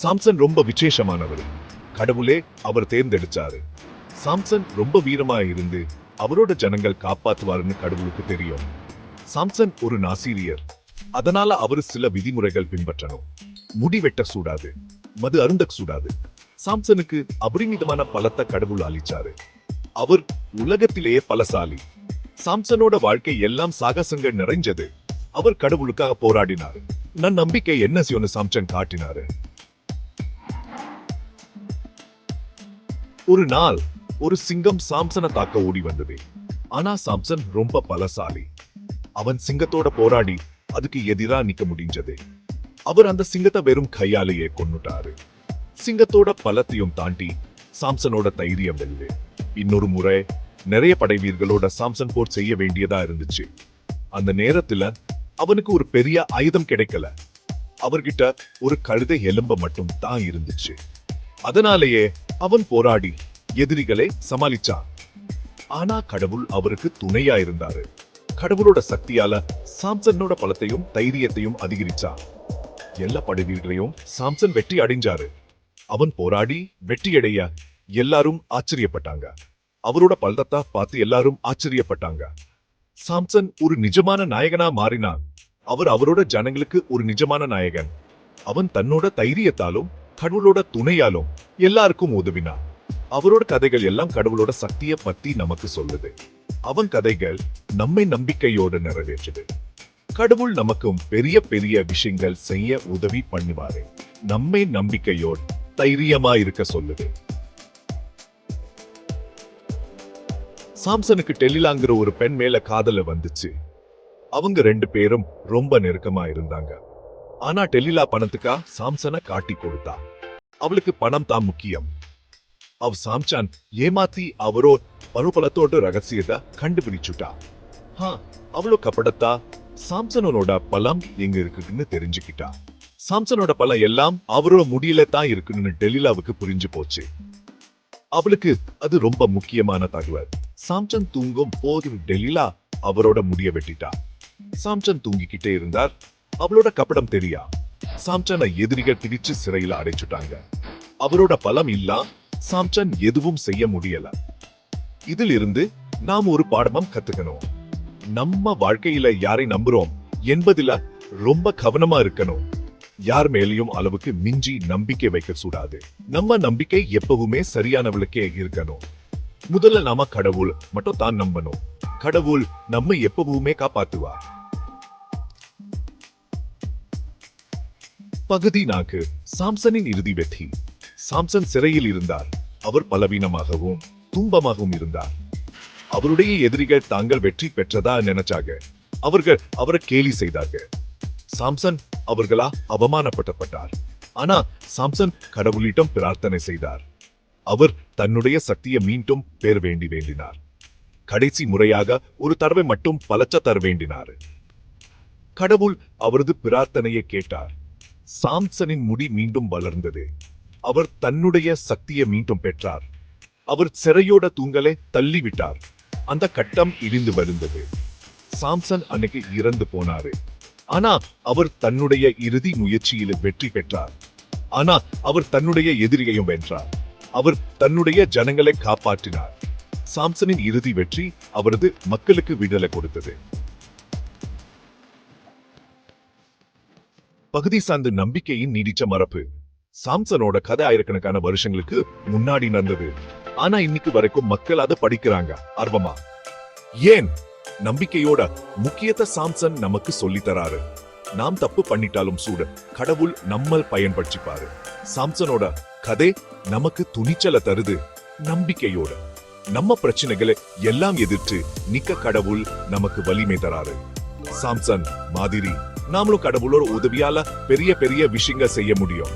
Samson ரொம்ப விசேஷமானவர். கடவுளே அவர் தேர்ந்தெடுச்சாரு. Samson ரொம்ப வீரமா இருந்து அவரோட ஜனங்கள் காப்பாத்துவாருன்னு கடவுளுக்கு தெரியும். சாம்சன் ஒரு நாசீரியர். அதனால அவரு சில விதிமுறைகள் பின்பற்றணும். முடி வெட்ட கூடாது, மது அருந்த கூடாது. சாம்சனுக்கு அபரிமிதமான பலத்தை கடவுள் அளிச்சாரு. அவர் உலகத்திலேயே பலசாலி. சாம்சனோட வாழ்க்கை எல்லாம் சாகசங்கள் நிறைஞ்சது. அவர் கடவுளுக்காக போராடினார். நன் நம்பிக்கை என்ன செய்யணும் சாம்சன் காட்டினாரு. ஒரு நாள் ஒரு சிங்கம் சாம்சனை தாக்க ஓடி வந்தது. ஆனா சாம்சன் ரொம்ப பலசாலி. அவன் சிங்கத்தோட போராடி அதுக்கு எதிரா நிக்க முடிஞ்சது. அவர் அந்த சிங்கத்தை வெறும் கையாலேயே கொன்னுட்டாரு. சிங்கத்தோட பலத்தையும் தாண்டி சாம்சனோட தைரியம் வெல்ல. இன்னொரு முறை நிறைய படை வீரர்களோட சாம்சன் போர் செய்ய வேண்டியதா இருந்துச்சு. அந்த நேரத்துல அவனுக்கு ஒரு பெரிய ஆயுதம் கிடைக்கல. அவர்கிட்ட ஒரு கழுதை எலும்ப மட்டும் தான் இருந்துச்சு. அதனாலேயே அவன் போராடி எதிரிகளை சமாளிச்சான். ஆனா கடவுள் அவருக்கு துணையா இருந்தாரு. கடவுளோட சக்தியால சாம்சனோட பலத்தையும் தைரியத்தையும் அதிகரிச்சான். எல்லா படை வீரர்களையும் சாம்சன் வெற்றி அடைஞ்சாரு. அவன் போராடி வெற்றியடைய எல்லாரும் ஆச்சரியப்பட்டாங்க. அவரோட பலத்தை பார்த்து எல்லாரும் ஆச்சரியப்பட்டாங்க. சாம்சன் ஒரு நிஜமான நாயகனா மாறினான். அவர் அவரோட ஜனங்களுக்கு ஒரு நிஜமான நாயகன். அவன் தன்னோட தைரியத்தாலும் கடவுளோட துணையாலும் எல்லாருக்கும் உதவினான். அவரோட கதைகள் எல்லாம் கடவுளோட சக்தியை பத்தி நமக்கு சொல்லுது. அவன் கதைகள் நம்மை நம்பிக்கையோடு நிறைவேற்றுது. கடவுள் நமக்கும் பெரிய பெரிய விஷயங்கள் செய்ய உதவி பண்ணுவாரு. நம்மை நம்பிக்கையோடு தைரியமா இருக்க சொல்லுது. சாம்சனுக்கு டெலிலாங்கிற ஒரு பெண் மேல காதல வந்துச்சு. அவங்க 2 பேரும் ரொம்ப நெருக்கமா இருந்தாங்க. ஆனா டெலிலா பணத்துக்கா சாம்சனை காட்டி கொடுத்தா. அவளுக்கு பணம் தான் முக்கியம். அவ சாம்சன் ஏமாத்தி அவரோ பருபலத்தோட ரகசியத்தை கண்டுபிடிச்சுட்டா. அவ்வளோ கப்படத்தா சாம்சனோட பலம் எங்க இருக்குன்னு தெரிஞ்சுக்கிட்டா. சாம்சனோட பலம் எல்லாம் அவரோட முடியல தான் இருக்குன்னு டெலிலாவுக்கு புரிஞ்சு போச்சு. அவளுக்கு அது ரொம்ப முக்கியமான தகவல். சாம்சன் தூங்கும் போது டெலிலா அவரோட முடிய வெட்டிட்டா. சாம்சன் தூங்கிக்கிட்டே இருந்தார். அவளோட கப்படம் தெரியா. சாம்சனை எதிரிகள் பிடிச்சு சிறையில அடைச்சுட்டாங்க. அவரோட பலம் இல்ல சாம்சன் எதுவும் செய்ய முடியல. இதில் இருந்து நாம் ஒரு பாடமும் கத்துக்கணும். நம்ம வாழ்க்கையில யாரை நம்புறோம் என்பதில ரொம்ப கவனமா இருக்கணும். யார் மேலேயும் அளவுக்கு மிஞ்சி நம்பிக்கை வைக்க கூடாது. நம்ம நம்பிக்கை எப்பவுமே சரியானவளுக்கே இருக்கணும். முதல்ல நாம கடவுள் மட்டும் தான் நம்பணும். கடவுள் நம்மை எப்பவுமே காப்பாத்துவார். பகுதி 4. சாம்சனின் இறுதி வெற்றி. சாம்சன் சிறையில் இருந்தார். அவர் பலவீனமாகவும் துன்பமாகவும் இருந்தார். அவருடைய எதிரிகள் தாங்கள் வெற்றி பெற்றதா நினைச்சாங்க. அவர்கள் அவரை கேலி செய்தார்கள். சாம்சன் அவர்களா அவமானப்பட்டப்பட்டார். ஆனா சாம்சன் கடவுளிடம் பிரார்த்தனை செய்தார். அவர் தன்னுடைய சக்தியை மீண்டும் பெற வேண்டினார். கடைசி முறையாக ஒரு தடவை மட்டும் பலச்ச தர வேண்டினார். கடவுள் அவரது பிரார்த்தனையை கேட்டார். சாம்சனின் முடி மீண்டும் வளர்ந்தது. அவர் தன்னுடைய சக்தியை மீண்டும் பெற்றார். அவர் சிறையோட தூங்கலை தள்ளிவிட்டார். அந்த கட்டம் இடிந்து வருந்தது. சாம்சன் அன்னைக்கு இறந்து போனாரு. ஆனா அவர் தன்னுடைய இறுதி முயற்சியில் வெற்றி பெற்றார். ஆனா அவர் தன்னுடைய எதிரியையும் வென்றார். அவர் தன்னுடைய ஜனங்களை காப்பாற்றினார். சாம்சனின் இறுதி வெற்றி அவரது மக்களுக்கு விடுதலை கொடுத்தது. பகுதி சார்ந்த நம்பிக்கையின் நீடிச்ச மரபு. சாம்சனோட கதை ஆயிரக்கணக்கான வருஷங்களுக்கு முன்னாடி நடந்தது. ஆனா இன்னைக்கு வரைக்கும் மக்கள் அதை படிக்கிறாங்க ஆர்வமா. ஏன்? நம்பிக்கையோட முக்கியத்தை சாம்சன் நமக்கு சொல்லி தராரு. நாம் தப்பு பண்ணிட்டாலும் சூட கடவுள் நம்மள் பயன்படுத்திப்பாரு. சாம்சனோட கதை நமக்கு துணிச்சலை தருது. நம்பிக்கையோட நம்ம பிரச்சனைகளை எல்லாம் எதிர்த்து நிக்க கடவுள் நமக்கு வலிமை தராரு. சாம்சன் மாதிரி நாமளும் கடவுளோட உதவியால பெரிய பெரிய விஷயங்கள் செய்ய முடியும்.